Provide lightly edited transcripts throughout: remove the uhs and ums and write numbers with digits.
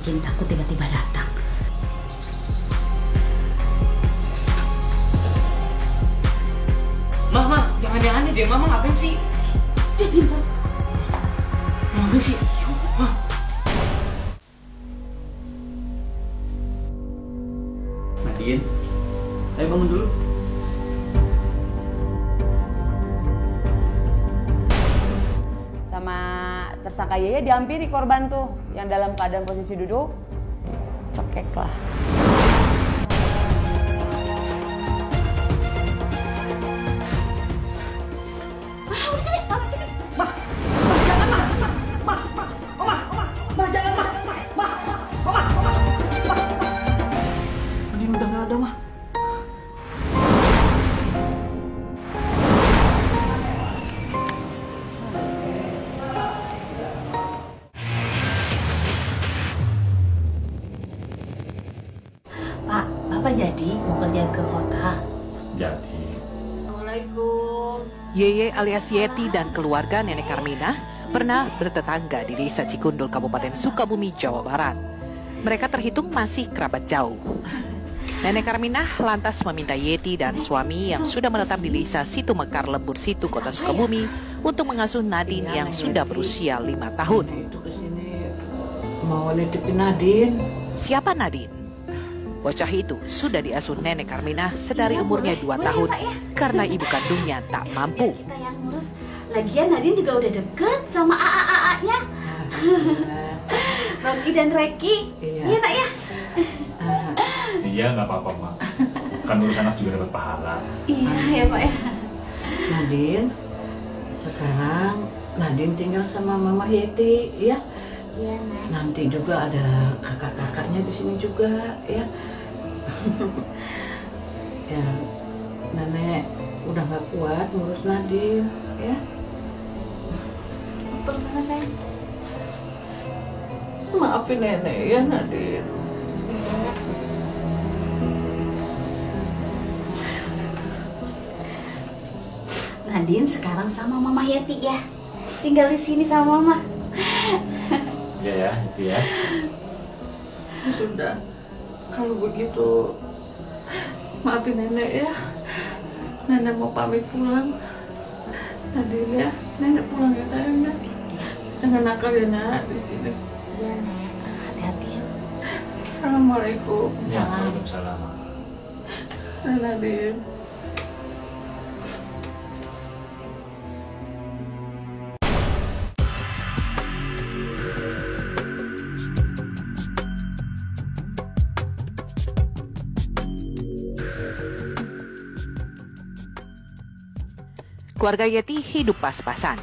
cintaku tiba-tiba datang. Mama, jangan yang aneh deh. Mama ngapain sih? Jadi, Bang. Ngapain sih? Mah. Nadine, ayo bangun dulu. Sama tersangka Yeye dihampiri korban tuh yang dalam keadaan posisi duduk cekek lah. Wah, udah sini, Mama cepet. Nadine udah nggak ada, Mah. Pak, Bapak jadi mau kerja ke kota? Jadi. Assalamualaikum. Yeye alias Yeti dan keluarga Nenek Karmina pernah bertetangga di Desa Cikundul, Kabupaten Sukabumi, Jawa Barat. Mereka terhitung masih kerabat jauh. Nenek Karmina lantas meminta Yeti dan suami yang sudah menetap di Desa Situ Mekar, Lembur Situ, Kota Sukabumi untuk mengasuh Nadine yang sudah berusia 5 tahun. Itu kesini mau nitipin Nadine. Siapa Nadine? Bocah itu sudah diasuh Nenek Karmina sedari umurnya 2 tahun karena ibu kandungnya tak mampu. Kita yang ngurus. Lagian Nadine juga udah deket sama AA-nya. Rocky dan Reki. Iya, Nak ya? Iya, nggak apa-apa, Mak. Kan urusan anak juga dapat pahala. Iya, ya Pak ya. Nadine, sekarang Nadine tinggal sama Mama Yeti, ya. Iya, Nak. Nanti juga ada kakak-kakaknya di sini juga, ya. Ya, Nenek udah nggak kuat ngurus Nadine, ya. Perlu sayang. Maafin Nenek ya, Nadine. Nadine sekarang sama Mama Yeti ya. Tinggal di sini sama Mama. Iya ya, itu ya. Sudah, kalau begitu maafin Nenek ya. Nenek mau pamit pulang. Nadine ya, Nenek pulang ya sayang ya. Jangan nakal ya Nak di sini. Iya, Nek. Hati-hati ya. Assalamualaikum. Ya, waalaikumsalam. Nadine. Keluarga Yeti hidup pas-pasan.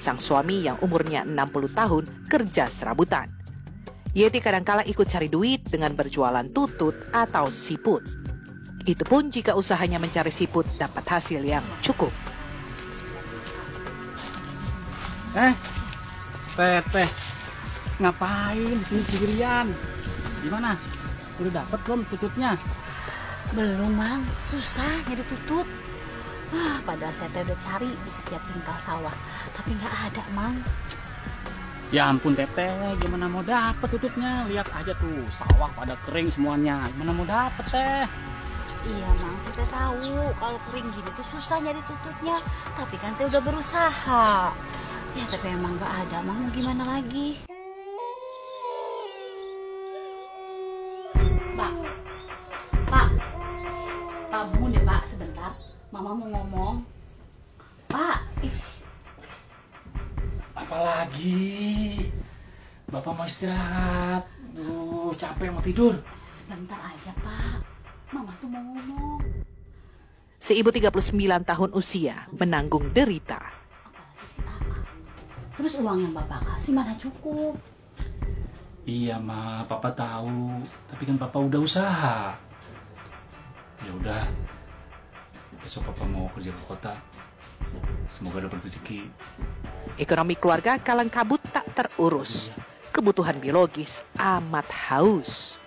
Sang suami yang umurnya 60 tahun kerja serabutan. Yeti kadangkala ikut cari duit dengan berjualan tutut atau siput. Itu pun jika usahanya mencari siput dapat hasil yang cukup. Teteh, ngapain di sini sendirian? Gimana? Udah dapet belum tututnya? Belum, Mang. Susah nyari tutut. Padahal saya udah cari di setiap tingkal sawah, tapi nggak ada, Mang. Ya ampun Teteh, gimana mau dapet tututnya? Lihat aja tuh, sawah pada kering semuanya. Gimana mau dapet Teh? Iya, Mang. Saya tahu kalau kering gini tuh susah nyari tututnya. Tapi kan saya udah berusaha. Ya, tapi emang nggak ada, Mang. Mau gimana lagi? Pak, Pak, bangun deh, Pak, sebentar. Mama mau ngomong. Pak, Apalagi? Bapak mau istirahat. Duh, capek mau tidur. sebentar aja, Pak. Mama tuh mau ngomong. Si ibu 39 tahun usia menanggung derita. Apalagi si AA. Terus uang yang Bapak kasih mana cukup? Iya, Ma, Papa tahu. Tapi kan Papa udah usaha. Ya udah. Besok Papa mau kerja ke kota. Semoga dapat rezeki. Ekonomi keluarga kalang kabut tak terurus. Kebutuhan biologis amat haus.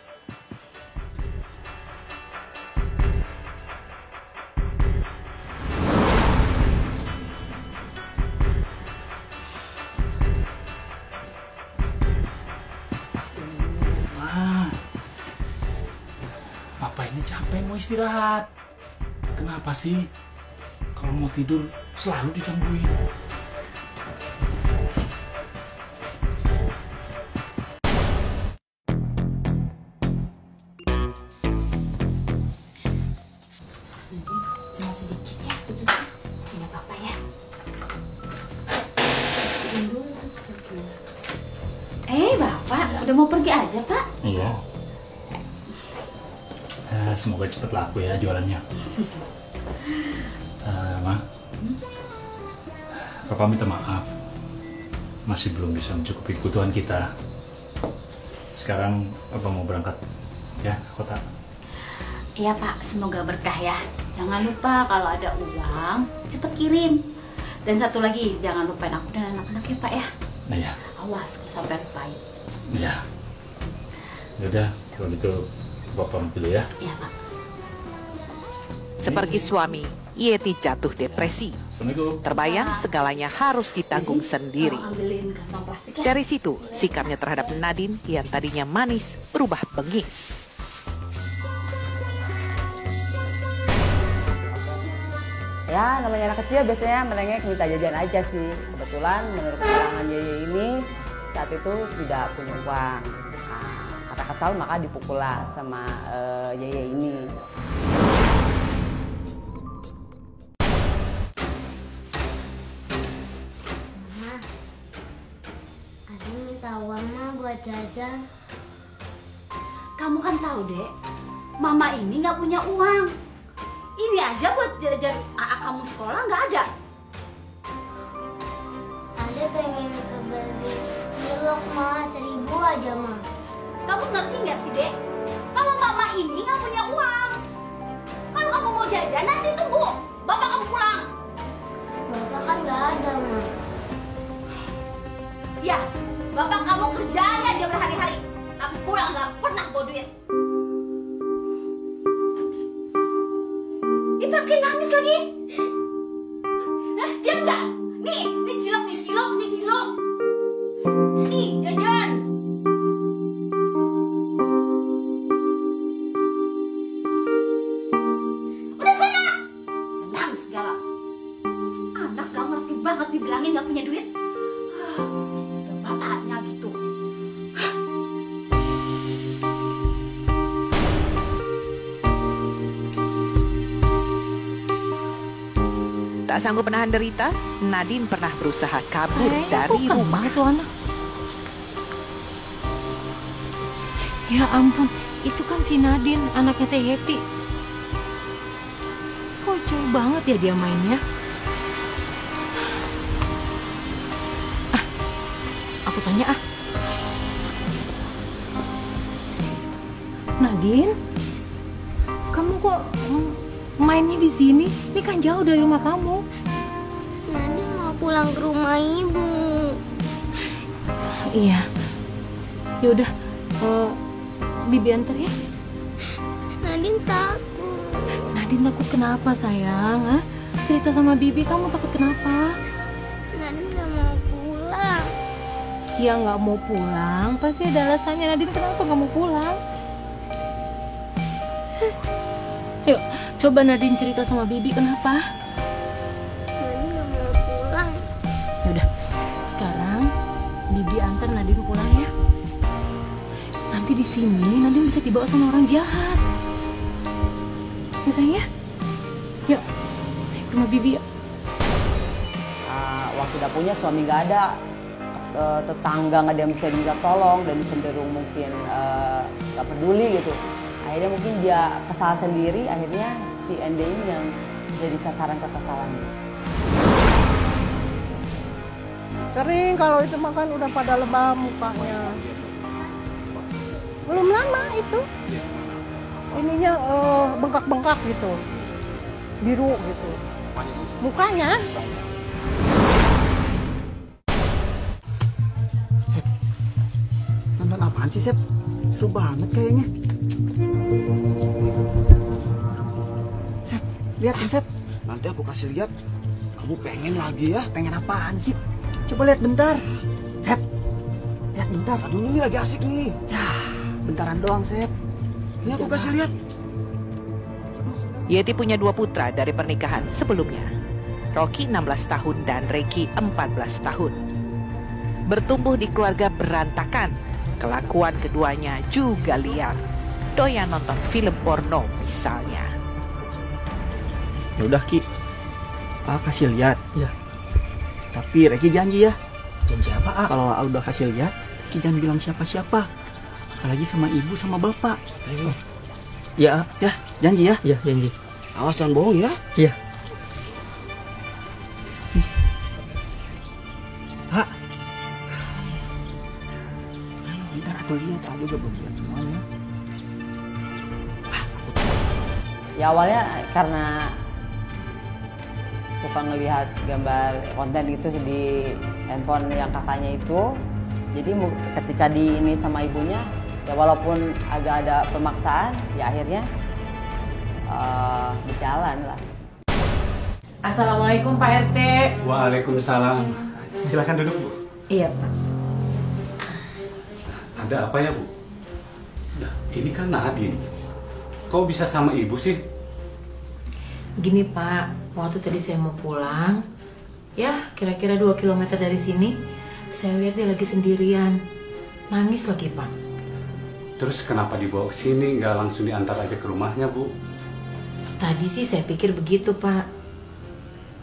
Pengen mau istirahat. Kenapa sih? Kalau mau tidur selalu digangguin. Cuma sedikit ya, tidak apa-apa ya. Bapak, udah mau pergi aja, Pak? Iya. Semoga cepat laku ya jualannya. Ma, Papa minta maaf. Masih belum bisa mencukupi kebutuhan kita. Sekarang Papa mau berangkat ya ke kota. Iya, Pak, semoga berkah ya. Jangan lupa kalau ada uang, cepet kirim. Dan satu lagi, jangan lupain aku dan anak-anak ya, Pak ya. Nah ya. Awas kalau sampai lupain. Iya. Yaudah, kalau gitu Bapak pamit dulu ya. Iya, Pak. Seperti suami, Yeti jatuh depresi. Assalamualaikum. Terbayang segalanya harus ditanggung sendiri. Ambilin kantong plastik ya. Dari situ, sikapnya terhadap Nadine yang tadinya manis berubah bengis. Ya, namanya anak kecil biasanya merengek minta jajan aja sih. Kebetulan menurut keterangan Yeye ini saat itu tidak punya uang. Nah, karena kesal maka dipukul lah sama Yeye ini. Mama, Adi minta uang mah buat jajan. Kamu kan tahu, Dek, Mama ini nggak punya uang. Ini aja buat jajan kamu sekolah nggak ada. Ade pengen beli cilok mah 1.000 aja mah. Kamu ngerti nggak sih, Dek? Kalau Mama ini nggak punya uang. Kalau kamu mau jajan, nanti tunggu Bapak kamu pulang. Bapak kan nggak ada mah. Ya, Bapak kamu kerjanya aja berhari-hari. Tapi pulang nggak pernah bawa duit. Pakai nangis lagi. Hah, diam nggak? Nih cilok, nih cilok, nih cilok. Nih, jajan. Udah sana. Nangis segala. Anak gak ngerti banget dibilangin gak punya duit. Bapaknya gitu. Tak sanggup menahan derita, Nadine pernah berusaha kabur dari rumah. Itu anak. Ya ampun, itu kan si Nadine, anaknya Teh Yeti. Kok jauh banget ya dia mainnya? Aku tanya ah. Nadine, kamu kok mainnya di sini? Ini kan jauh dari rumah kamu. Nanti mau pulang ke rumah ibu. Iya. Yaudah, Bibi antar ya. Nadine takut. Nadine takut kenapa sayang? Hah? Cerita sama Bibi, kamu takut kenapa? Nadine nggak mau pulang. Ya nggak mau pulang, pasti ada alasannya. Nadine kenapa nggak mau pulang? Yuk, coba Nadine cerita sama Bibi kenapa? Nadine nggak mau pulang. Yaudah, sekarang Bibi antar Nadine pulang ya. Nanti di sini Nadine bisa dibawa sama orang jahat. Ya sayang ya? Yuk, ke rumah Bibi yuk. Waktu udah punya suami nggak ada, tetangga nggak ada yang bisa diminta tolong dan cenderung mungkin nggak peduli gitu. Akhirnya mungkin dia kesal sendiri, akhirnya si Ende ini yang jadi sasaran kekesalannya. Kering kalau itu makan udah pada lebam mukanya. Belum lama itu. Ininya bengkak-bengkak gitu. Biru gitu. Mukanya. Sep, nonton apaan sih, Sep? Seru banget kayaknya. Sep, liatin, Sep. Nanti aku kasih lihat. Kamu pengen lagi ya? Pengen apaan sih? Coba lihat bentar. Sep, lihat bentar. Aduh, ini lagi asik nih. Ya, bentaran doang, Sep. Ini aku kasih lihat. Yeti punya 2 putra dari pernikahan sebelumnya. Rocky 16 tahun dan Reky 14 tahun. Bertumbuh di keluarga berantakan, kelakuan keduanya juga liar. Doyan nonton film porno misalnya. Ya udah Ki, kasih lihat. Ya. Tapi Reky janji ya. Janji apa? Kalau udah kasih lihat, Ki jangan bilang siapa-siapa. Apalagi sama ibu sama bapak. Ya, ya, janji ya. Ya, janji. Awas jangan bohong ya. Iya. Hak. Bentar aku lihat, aku udah belum lihat semuanya. Ya awalnya karena suka ngelihat gambar konten itu di handphone yang kakaknya itu, jadi ketika di ini sama ibunya, ya walaupun agak ada pemaksaan, ya akhirnya berjalan lah. Assalamualaikum Pak RT. Waalaikumsalam. Silakan duduk, Bu. Iya Pak. Ada apa ya, Bu? Nah, ini kan Nadine. Kok bisa sama ibu sih? Gini Pak, waktu tadi saya mau pulang, ya kira-kira 2 km dari sini, saya lihat dia lagi sendirian, nangis lagi Pak. Terus kenapa dibawa ke sini, nggak langsung diantar aja ke rumahnya, Bu? Tadi sih saya pikir begitu Pak,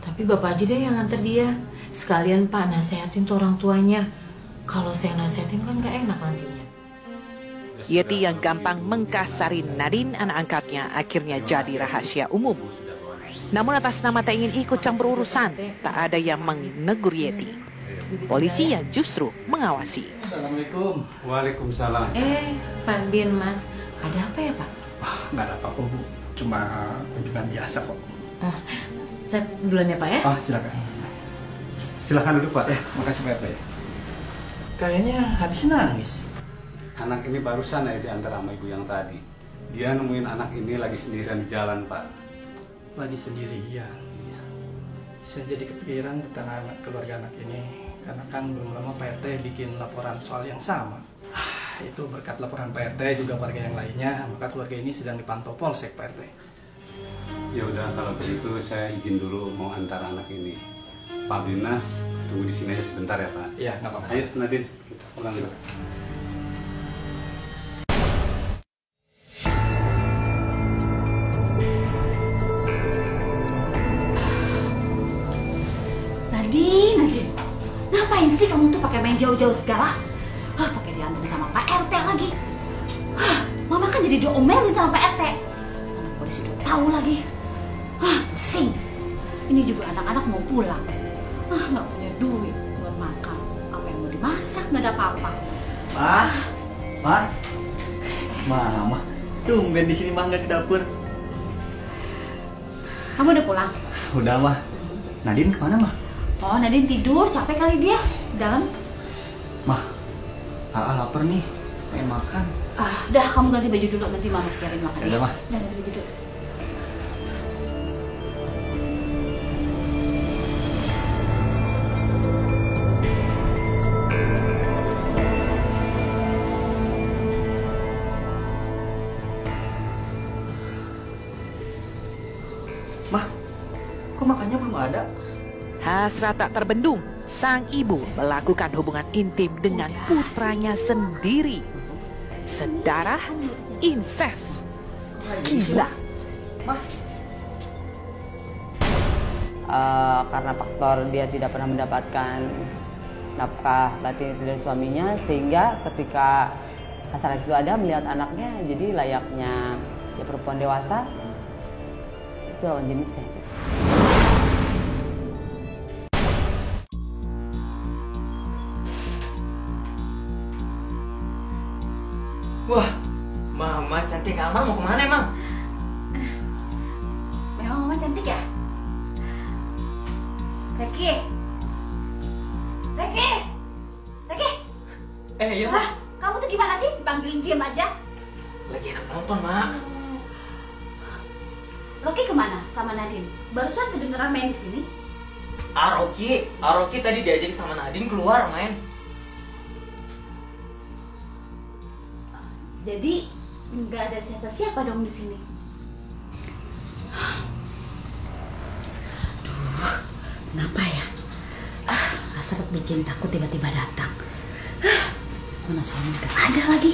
tapi Bapak aja deh yang nganter dia. Sekalian Pak nasehatin tuh orang tuanya, kalau saya nasehatin kan nggak enak nantinya. Yeti yang gampang mengkasari Nadine anak angkatnya akhirnya jadi rahasia umum. Namun atas nama tak ingin ikut campur urusan, tak ada yang menegur Yeti. Polisi yang justru mengawasi. Assalamualaikum. Waalaikumsalam. Pak Bin Mas, ada apa ya Pak? Nggak ada apa-apa Bu, cuma kunjungan biasa kok. Saya duluan ya Pak ya? Silakan. Silakan duduk, Pak. Makasih Pak RT. Kayaknya habis nangis. Anak ini barusan ya diantar sama ibu yang tadi. Dia nemuin anak ini lagi sendirian di jalan, Pak. Lagi sendirian. Saya jadi kepikiran tentang keluarga anak ini. Karena kan belum lama Pak RT bikin laporan soal yang sama. Itu berkat laporan Pak RT juga warga yang lainnya, maka keluarga ini sedang dipantau Polsek Pak RT. Ya udah kalau begitu saya izin dulu mau antar anak ini. Pak Dinas tunggu di sini aja sebentar ya Pak. Iya nggak apa-apa. Ayo Nadine kita pulang. Nadine, ngapain sih kamu tuh pakai main jauh-jauh segala? Pakai diantar sama Pak RT lagi. Mama kan jadi diomelin sama Pak RT. Mana polisi udah tahu lagi. Pusing. Ini juga anak-anak mau pulang. Nggak punya duit buat makan. Apa yang mau dimasak nggak ada apa-apa. Mama, tumben di sini mah nggak di dapur. Kamu udah pulang? Udah mah. Nadine kemana mah? Oh, Nadine tidur, capek kali dia di dalam. Mah, lapar nih, pengen makan. Udah kamu ganti baju dulu, nanti Mama siapin makan. Udah mah. Udah ganti baju dulu. Kok makannya belum ada? Hasrat tak terbendung, sang ibu melakukan hubungan intim dengan putranya sendiri. Sedarah incest. Gila. Karena faktor dia tidak pernah mendapatkan nafkah batin itu dari suaminya, sehingga ketika hasrat itu ada melihat anaknya jadi layaknya ya perempuan dewasa, itu lawan jenisnya. Wah, Mama cantik amat, mau kemana emang? Memang Mama cantik ya? Reky? Iya. Kamu tuh gimana sih? Dipanggilin diem aja? Lagi enak nonton, Mak. Rocky kemana sama Nadine? Barusan kedengeran main di sini. Rocky tadi diajak sama Nadine keluar main. Jadi nggak ada siapa-siapa dong di sini. Kenapa ya? Rasa bercintaku tiba-tiba datang. Mana suami gak ada lagi.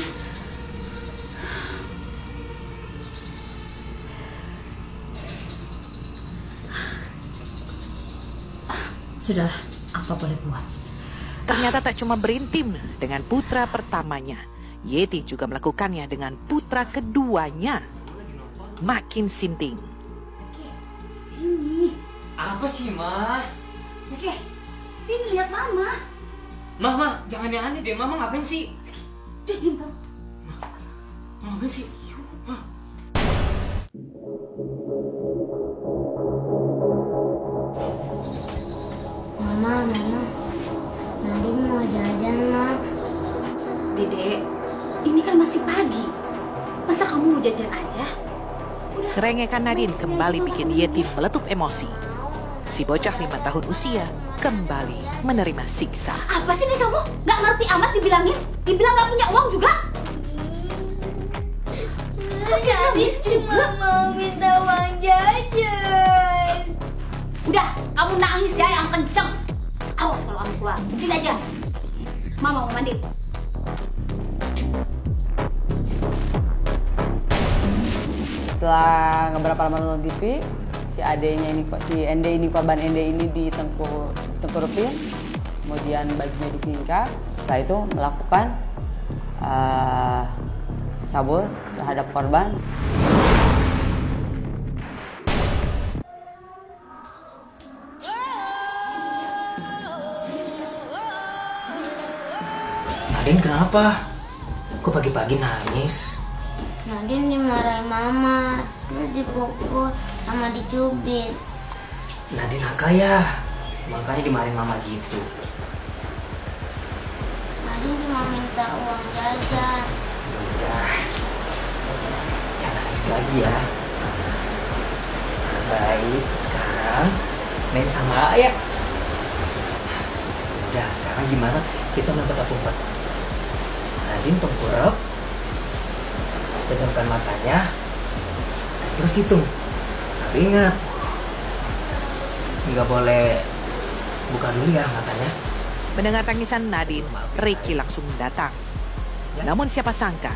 Sudahlah, apa boleh buat? Ternyata tak cuma berintim dengan putra pertamanya, Yeti juga melakukannya dengan putra keduanya. Makin sinting. Sini. Apa sih, Ma? Oke, sini lihat Mama. Ma, jangan yang aneh deh. Mama ngapain sih? Udah diam kamu. Ma, ngapain sih? Ma. Mama, Nadine mau jajan, Ma. Dede, ini kan masih pagi. Masa kamu mau jajan aja? Kerengekan Nadine kembali bikin Yeti meletup emosi. Si bocah 5 tahun usia kembali menerima siksa. Apa sih nih kamu? Gak ngerti amat dibilangin? Dibilang gak punya uang juga? Nadine cuma mau minta uang jajan. Udah, kamu nangis ya yang kenceng. Awas kalau kamu keluar. Di sini aja. Mama mau mandi. Setelah beberapa lama nonton TV, si Ende ini korban Ende ini ditengkurupin, kemudian bajunya disingkat. Setelah itu melakukan cabul terhadap korban. Nadine kenapa? Kok pagi-pagi nangis? Nadine dimarahin Mama, terus dipukul sama dicubit. Nadine nakal ya, makanya dimarahin Mama gitu. Nadine cuma minta uang jajan. Udah, jangan nangis lagi ya. Baik, sekarang main sama ayah. Udah, sekarang gimana? Kita main petak umpet. Nadine tengkurap, pejamkan matanya, terus hitung. Tapi ingat, nggak boleh buka dulu ya matanya. Mendengar tangisan Nadine, Ricky langsung datang. Namun siapa sangka,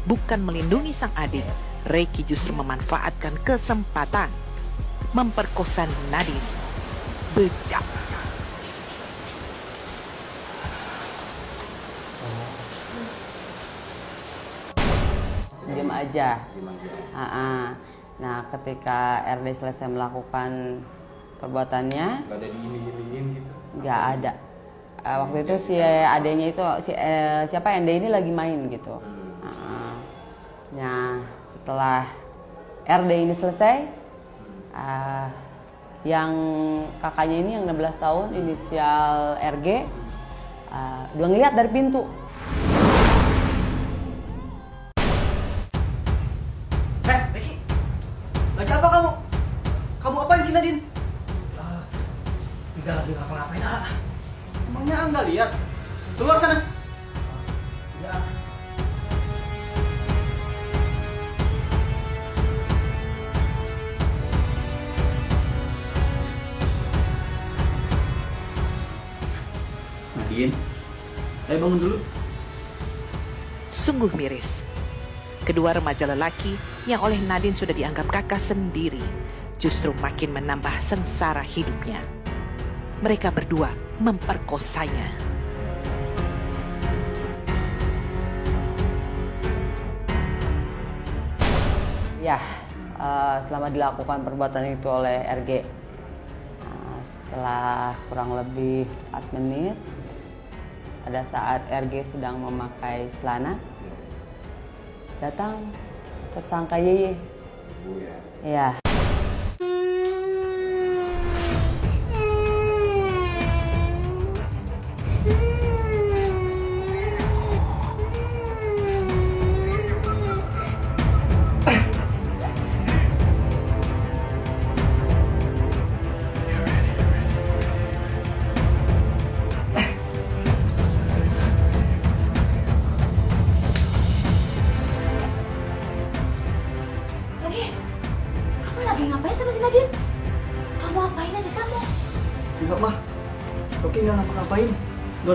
bukan melindungi sang adik, Ricky justru memanfaatkan kesempatan memperkosa Nadine. Bejat. Diam aja. Nah, ketika RD selesai melakukan perbuatannya, nggak ada diiling-ilingin gitu? Nggak ada. Waktu itu si adenya itu siapa Ende ini lagi main gitu. Nah, setelah RD ini selesai, yang kakaknya ini yang 16 tahun inisial RG udah ngeliat dari pintu. Ricky, lagi apa kamu? Kamu apain sih Nadine? Enggak lagi ngapa-ngapain Emangnya enggak lihat? Keluar sana. Ya. Nadine, ayo bangun dulu. Sungguh miris. Kedua remaja lelaki yang oleh Nadine sudah dianggap kakak sendiri justru makin menambah sengsara hidupnya. Mereka berdua memperkosanya. Ya, selama dilakukan perbuatan itu oleh RG, setelah kurang lebih 4 menit, pada saat RG sedang memakai celana, datang tersangka Yeye. Ya.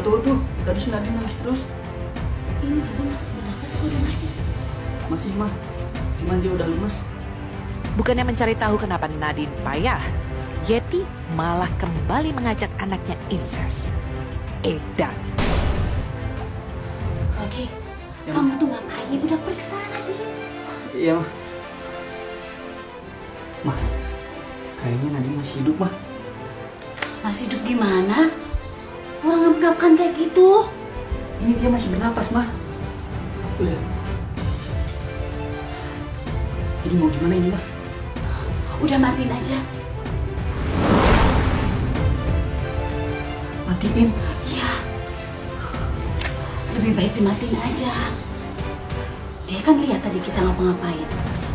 tuh. Tadi si Nadine nangis terus. Ini Nadine masih bernafas atau udah mati? Masih mah, cuman dia udah lemes. Bukannya mencari tahu kenapa Nadine payah, Yeti malah kembali mengajak anaknya incest. Edan. Oke, kamu tuh ngapain? Udah periksa Nadine? Iya mah. Mah, kayaknya Nadine masih hidup mah. Masih hidup gimana? Orang ngap-ngapkan kayak gitu. Ini dia masih bernapas mah. Udah. Jadi mau gimana ini mah? Udah matiin aja. Matiin? Iya. Lebih baik dimatiin aja. Dia kan lihat tadi kita ngapa-ngapain.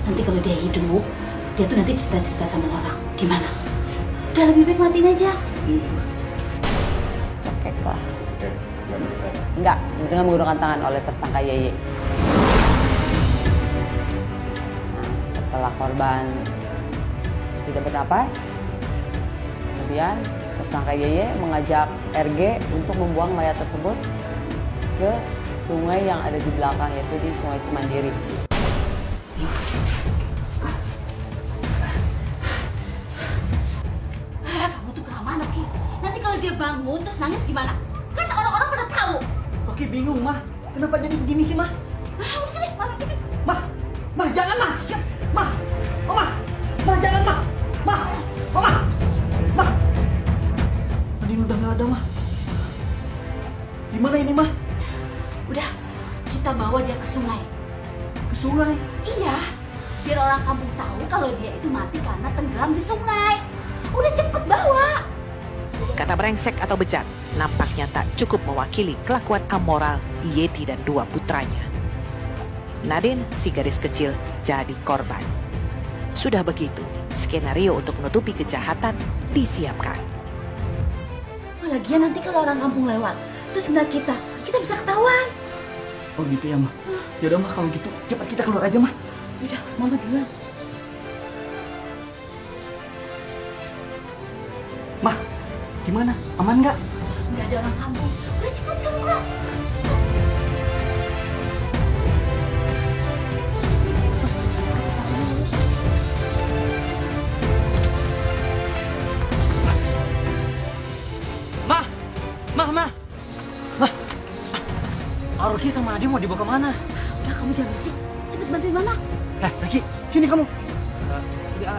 Nanti kalau dia hidup, dia tuh nanti cerita-cerita sama orang. Gimana? Udah lebih baik matiin aja. Cekek lah. Enggak, dengan menggunakan tangan oleh tersangka Yeye. Nah, setelah korban tidak bernapas, kemudian tersangka Yeye mengajak RG untuk membuang mayat tersebut ke sungai yang ada di belakang, yaitu di Sungai Cimandiri. Kamu tuh kelamaan, Oki. Nanti kalau dia bangun terus nangis gimana? Kan orang-orang pada tahu. Oki bingung mah. Kenapa jadi begini sih mah? Udah sini, Mama sini. Mah jangan mah. Mah, mah jangan mah. Mah. Nadine udah nggak ada mah. Gimana ini mah? Udah, kita bawa dia ke sungai. Ke sungai? Iya, biar orang kampung tahu kalau dia itu mati karena tenggelam di sungai. Udah cepet bawa. Kata brengsek atau bejat nampaknya tak cukup mewakili kelakuan amoral Yeti dan dua putranya. Nadine, si gadis kecil, jadi korban. Sudah begitu, skenario untuk menutupi kejahatan disiapkan. Lagian nanti kalau orang kampung lewat, terus ngeliat kita bisa ketahuan. Oh gitu ya mah. Yaudah mah kalau gitu cepat kita keluar aja mah. Udah, Mama duluan. Mah, gimana? Aman nggak? Nggak ada orang kampung. Udah cepat kamu keluar. Mah. Aroki sama Adi mau dibawa kemana? Udah, kamu jangan berisik. Cepet bantuin Mama. Reki, sini kamu.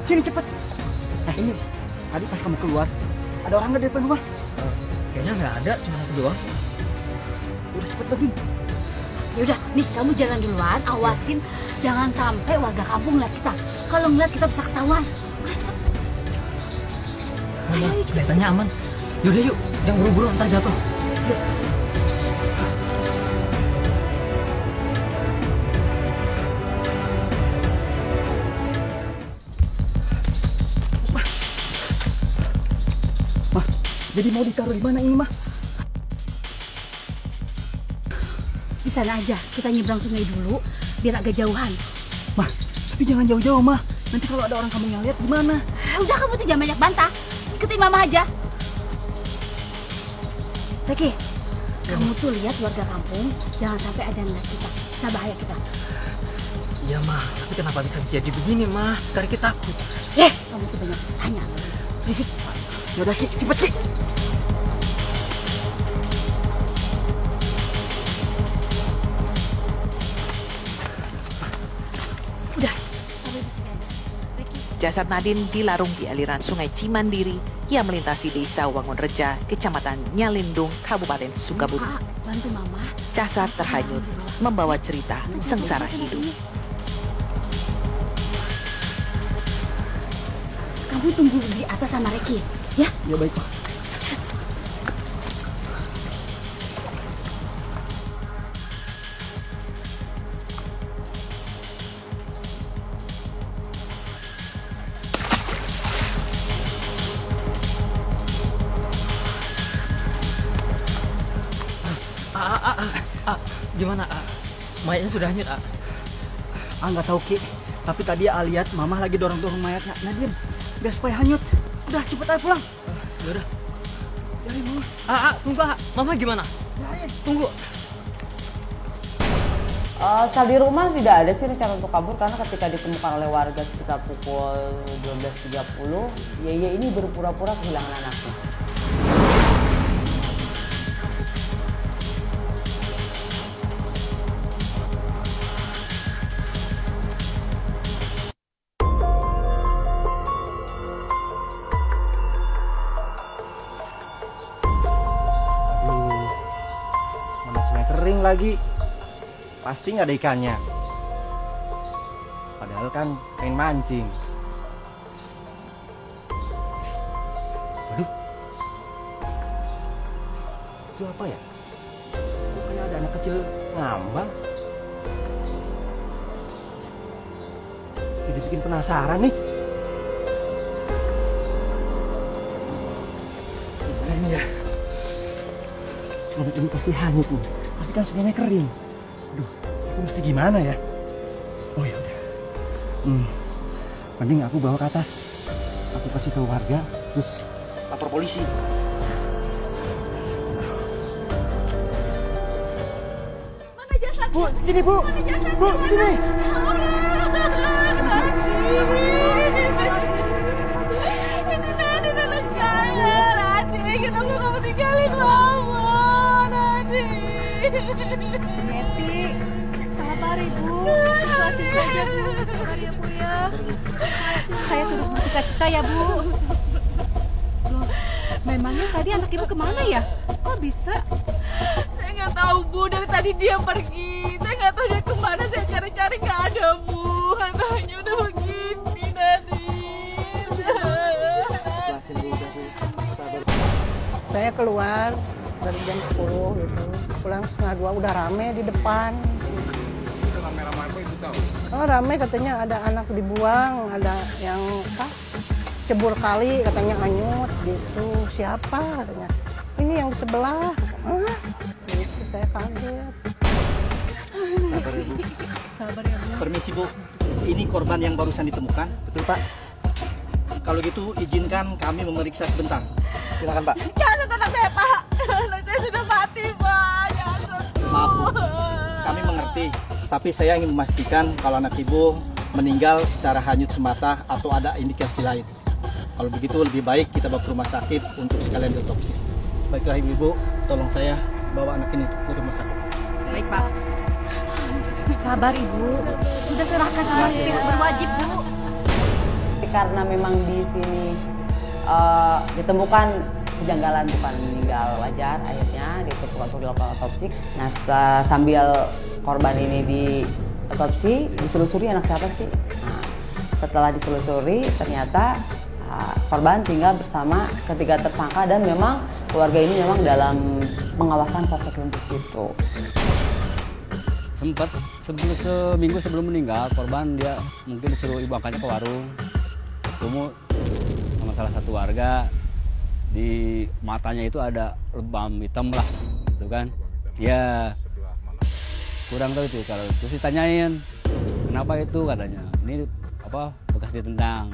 Sini cepet. Ini. Tadi pas kamu keluar, ada orang nggak di depan rumah? Kayaknya nggak ada, cuma aku doang. Udah cepet bantuin. Ya udah, nih kamu jalan duluan, awasin jangan sampai warga kampung ngeliat kita. Kalau ngeliat kita bisa ketahuan. Udah cepet. Ayo, kelihatannya aman. Yaudah yuk, jangan buru-buru ntar jatuh. Yuk. Mah, jadi mau ditaruh di mana ini mah? Di sana aja, kita nyebrang sungai dulu, biar agak jauhan. Mah, tapi jangan jauh-jauh mah. Nanti kalau ada orang kamu yang lihat gimana? Udah, kamu tuh jangan banyak bantah. Ikutin Mama aja. Reki, kamu tuh lihat warga kampung, jangan sampai ada yang lihat kita. Bisa bahaya kita. Iya mah, tapi kenapa bisa jadi begini mah? Karena kita takut. Kamu tuh banyak tanya. Berisik. Yaudah Ki, cepet Ki. Udah. Jasad Nadine dilarung di aliran Sungai Cimandiri yang melintasi Desa Wangunreja, Kecamatan Nyalindung, Kabupaten Sukabumi. Bantu Mama. Jasad terhanyut membawa cerita sengsara hidup. Kamu tunggu di atas sama Reki, ya? Ya baik Pak. Gimana, mayatnya sudah hanyut, nggak tahu Ki. Tapi tadi lihat Mama lagi dorong-dorong mayatnya Nadine biar supaya hanyut. Udah cepet aja pulang. Yaudah. Dari Mama. Tunggu, Mama gimana? Tunggu. Saat di rumah tidak ada sih rencana untuk kabur karena ketika ditemukan oleh warga sekitar pukul 12.30, Yeye ini berpura-pura kehilangan anaknya. Aduh, mana sungai kering lagi. Pasti nggak ada ikannya. Padahal kan pengen mancing. Waduh, itu apa ya? Kok kayak ada anak kecil ngambang? Jadi bikin penasaran nih. Ini ya, ini pasti hanyut nih. Tapi kan sungainya kering. Aduh, aku mesti gimana ya? Oh ya udah. Mending aku bawa ke atas. Aku kasih tahu warga, terus lapor polisi. Mana jasadnya? Bu, di sini Bu. Bu, di sini. Ini Nadi anak saya, Nadi. Kita belum kamu tinggalin mama, Nadi. Neti, sabar Ibu. Ikhlasin saja Bu. Sabar ya Bu ya. Saya turut berduka cita ya Bu. Loh, memangnya tadi anak Ibu kemana ya? Kok bisa? Saya nggak tahu Bu, dari tadi dia pergi. Saya nggak tahu dia kemana. Saya cari-cari nggak ada Bu. Katanya udah begini Nadi. Saya keluar dari jam 10 gitu. Pulang setengah 2 udah rame di depan. Itu rame-rame apa Ibu tahu? Oh rame katanya ada anak dibuang, ada yang cebur kali katanya hanyut gitu. Siapa katanya? Ini yang di sebelah. Hah? Gitu saya kaget. Sabar Ibu. Sabar ya Bu. Permisi Bu, ini korban yang barusan ditemukan. Betul Pak. Kalau gitu izinkan kami memeriksa sebentar. Silakan Pak. Jangan sentuh anak saya Pak. Anak saya sudah mati Pak. Jangan sentuh. Maaf Bu, kami mengerti. Tapi saya ingin memastikan kalau anak Ibu meninggal secara hanyut semata atau ada indikasi lain. Kalau begitu lebih baik kita bawa ke rumah sakit untuk sekalian diotopsi. Baiklah Ibu, tolong saya bawa anak ini ke rumah sakit. Baik Pak. Sabar Ibu. Sudah serahkan semua pihak berwajib Bu. Karena memang di sini ditemukan kejanggalan bukan meninggal wajar, akhirnya diperlukan untuk dilakukan otopsi. Nah sambil korban ini diotopsi, diselusuri anak siapa sih? Nah, setelah diselusuri ternyata korban tinggal bersama ketiga tersangka dan memang keluarga ini memang dalam pengawasan polsek Lumpus itu. Sempat seminggu sebelum meninggal korban dia mungkin disuruh ibu angkatnya ke warung. Ketemu sama salah satu warga, di matanya itu ada lebam hitam lah, gitu kan? Ya kurang tahu itu kalau terus ditanyain kenapa itu katanya ini apa bekas ditendang.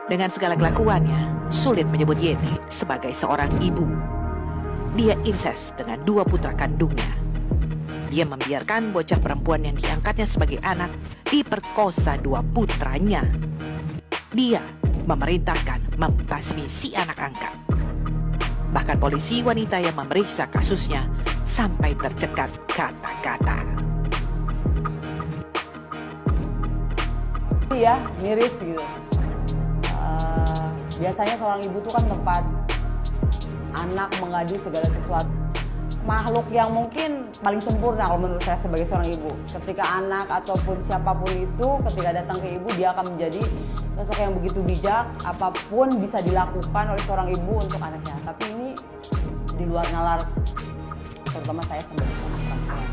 Dengan segala kelakuannya, sulit menyebut Yeti sebagai seorang ibu. Dia inses dengan 2 putra kandungnya. Dia membiarkan bocah perempuan yang diangkatnya sebagai anak diperkosa 2 putranya. Dia memerintahkan membasmi si anak angkat. Bahkan polisi wanita yang memeriksa kasusnya sampai tercekat kata-kata. Iya, miris gitu. Biasanya seorang ibu tuh kan tempat anak mengadu segala sesuatu. Makhluk yang mungkin paling sempurna kalau menurut saya sebagai seorang ibu. Ketika anak ataupun siapapun itu ketika datang ke ibu, dia akan menjadi sosok yang begitu bijak. Apapun bisa dilakukan oleh seorang ibu untuk anaknya. Tapi ini di luar nalar, terutama saya sebagai anak perempuan.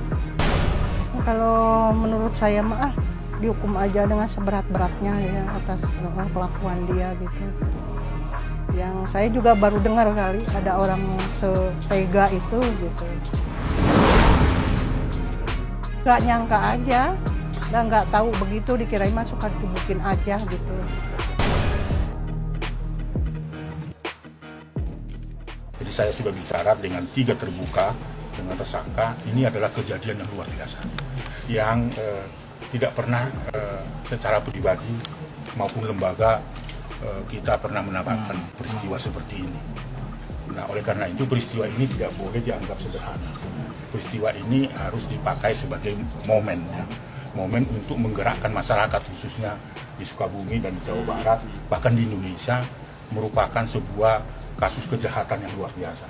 Kalau menurut saya mah dihukum aja dengan seberat-beratnya ya atas kelakuan dia gitu. Yang saya juga baru dengar kali ada orang setega itu gitu. Gak nyangka aja, dan nggak tahu begitu dikirain mah suka dicubukin aja gitu. Jadi saya sudah bicara dengan 3 terbuka dengan tersangka. Ini adalah kejadian yang luar biasa yang tidak pernah secara pribadi maupun lembaga kita pernah mendapatkan peristiwa seperti ini. Nah, oleh karena itu peristiwa ini tidak boleh dianggap sederhana. Peristiwa ini harus dipakai sebagai momen, ya. Momen untuk menggerakkan masyarakat khususnya di Sukabumi dan di Jawa Barat, bahkan di Indonesia, merupakan sebuah kasus kejahatan yang luar biasa.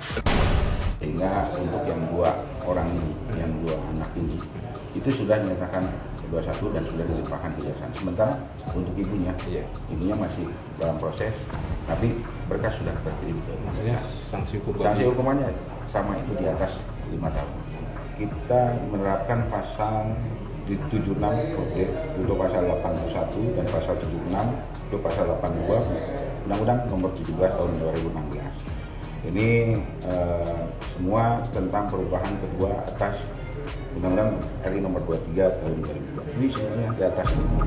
Sehingga untuk yang 2 orang ini, yang 2 anak ini, itu sudah dinyatakan 21 dan sudah dilimpahkan kejaksaan. Sementara untuk ibunya masih dalam proses, tapi berkas sudah terkirim ke sanksi hukumannya sama itu di atas 5 tahun. Kita menerapkan pasal di 76 untuk pasal 81 dan pasal 76 untuk pasal 82 Undang-Undang nomor 17 tahun 2016. Ini semua tentang perubahan kedua atas Undang-Undang RI nomor 23 tahun 2002. Ini semuanya di atas ini.